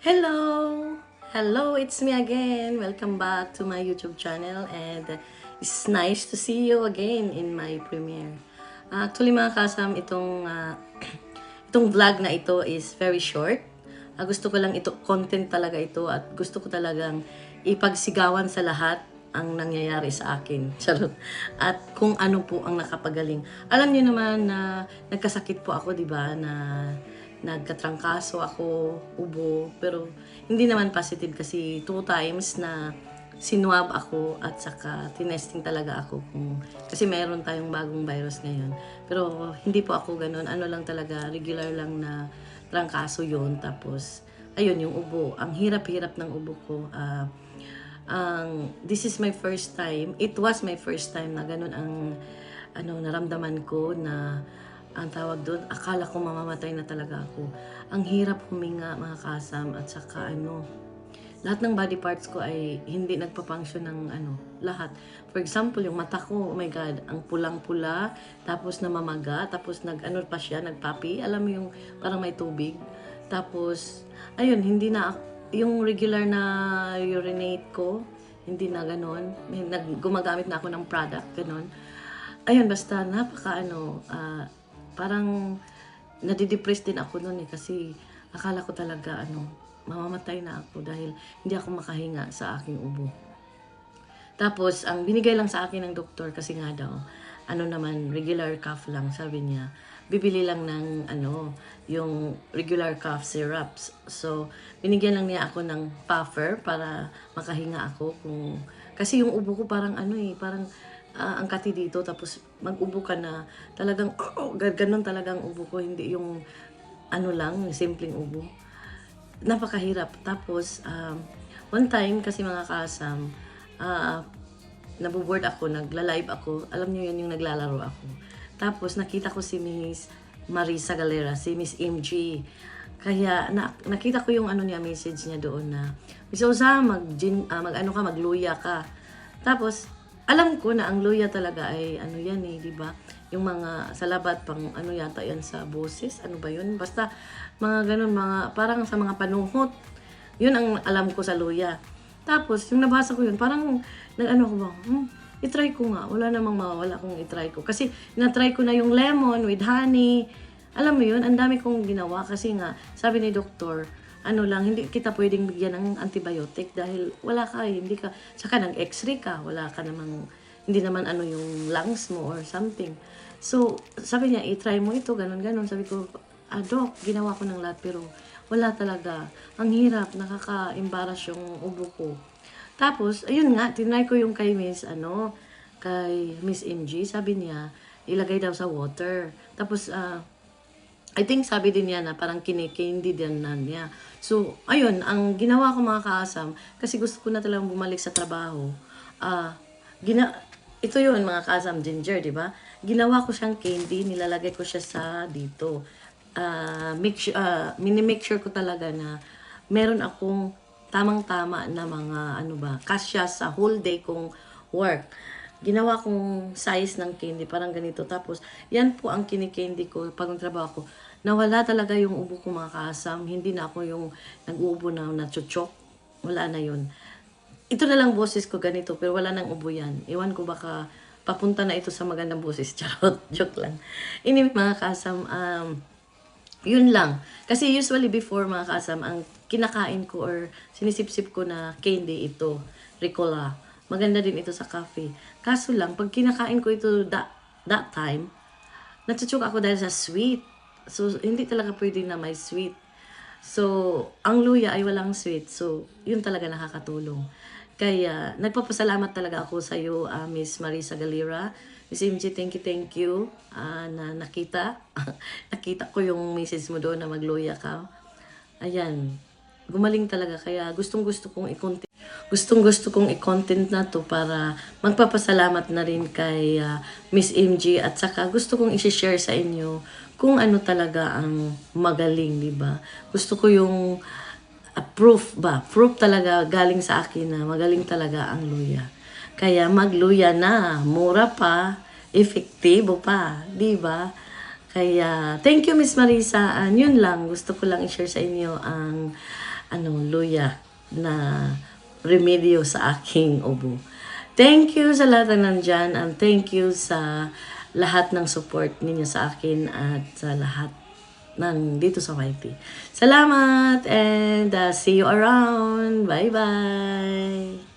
Hello! Hello, it's me again. Welcome back to my YouTube channel and it's nice to see you again in my premiere. Actually mga kasam, itong vlog na ito is very short. Gusto ko lang ito, content talaga ito at gusto ko talagang ipagsigawan sa lahat ang nangyayari sa akin. Charot. At kung ano po ang nakapagaling. Alam niyo naman na nagkasakit po ako, di ba, na nagkatrangkaso ako, ubo, pero hindi naman positive kasi 2 times na sinwab ako at saka tinesting talaga ako kasi meron tayong bagong virus ngayon. Pero hindi po ako ganun, ano lang talaga, regular lang na trangkaso yon. Tapos, ayun yung ubo. Ang hirap-hirap ng ubo ko. This is my first time, it was my first time na ganun ang naramdaman ko na ang tawag doon, akala ko mamamatay na talaga ako. Ang hirap huminga mga kasam at saka lahat ng body parts ko ay hindi nagpa-function ng lahat. For example, yung mata ko, oh my God, ang pulang-pula, tapos namamaga, tapos pa siya, nagpapi, alam mo yung parang may tubig. Tapos, ayun, hindi na, yung regular na urinate ko, hindi na ganon. Gumagamit na ako ng product, ganon. Ayun, basta parang nadidepress din ako noon kasi akala ko talaga mamamatay na ako dahil hindi ako makahinga sa aking ubo. Tapos ang binigay lang sa akin ng doktor kasi nga daw naman regular cough lang, sabi niya. Bibili lang ng yung regular cough syrups. So binigyan lang niya ako ng puffer para makahinga ako kasi yung ubo ko parang parang ang kati dito, tapos mag-ubo ka na talagang ganun talagang ubo ko, hindi yung lang, simpleng ubo. Napakahirap. Tapos one time kasi mga kasam, naboboard ako, nagla-live ako, alam niyo yun, yung naglalaro ako. Tapos nakita ko si Miss Marisa Galera, si Miss MG. Kaya nakita ko yung message niya doon na Miss Oza, magluya ka. Tapos alam ko na ang luya talaga ay yan di ba? Yung mga salabat pang yata yan sa boses, ba yun? Basta mga ganun, mga parang sa mga panuhot. Yun ang alam ko sa luya. Tapos yung nabasa ko yun, parang ko ba, i-try ko nga. Wala namang mawawala kung i-try ko. Kasi na-try ko na yung lemon with honey. Alam mo yun, ang dami kong ginawa kasi nga, sabi ni doktor, hindi kita pwedeng bigyan ng antibiotic dahil wala ka, hindi ka, saka nag-x-ray ka, wala ka namang, hindi naman yung lungs mo or something. So, sabi niya, i-try mo ito, ganun-ganun. Sabi ko, Doc, ginawa ko ng lahat, pero wala talaga. Ang hirap, nakaka-embarrass yung ubo ko. Tapos, ayun nga, tinry ko yung kay kay Miss MG, sabi niya, ilagay daw sa water. Tapos, I think sabi din niya na parang kinikindi din na niya. So, ayun, ang ginawa ko mga kaasam, kasi gusto ko na talagang bumalik sa trabaho. Ito yun mga kaasam, ginger, di ba? Ginawa ko siyang candy, nilalagay ko siya sa dito. Mini-make sure ko talaga na meron akong tamang-tama na mga kasya sa whole day kong work. Ginawa kong size ng candy, parang ganito. Tapos, yan po ang kinikandy ko pag nagtrabaho ko. Nawala talaga yung ubo ko mga kasam. Hindi na ako yung nag-uubo na natsutsok. Wala na yun. Ito na lang boses ko ganito, pero wala nang ubo yan. Iwan ko baka papunta na ito sa magandang boses. Charot, joke lang. Ini mga kasam, yun lang. Kasi usually before mga kasam, ang kinakain ko or sinisip-sip ko na candy ito, Ricola. Maganda din ito sa coffee. Kaso lang, pag kinakain ko ito that time, natsutsuk ako dahil sa sweet. So, hindi talaga pwede na may sweet. So, ang luya ay walang sweet. So, yun talaga nakakatulong. Kaya, nagpapasalamat talaga ako sa iyo, Miss Marisa Galera. Miss MG, thank you na nakita. Nakita ko yung message mo doon na magluya ka. Ayan, gumaling talaga. Kaya, gustong-gusto kong i-content na to para magpapasalamat na rin kay Miss MG at saka gusto kong i-share sa inyo kung ano talaga ang magaling, di ba? Gusto ko yung proof talaga galing sa akin na magaling talaga ang luya. Kaya magluya na, mura pa, efektibo pa, di ba? Kaya thank you Miss Marisa, yun lang, gusto ko lang i-share sa inyo ang luya na remedyo sa aking ubo. Thank you sa lahat na nandyan, and thank you sa lahat ng support ninyo sa akin at sa lahat ng dito sa YT. Salamat, and see you around. Bye-bye!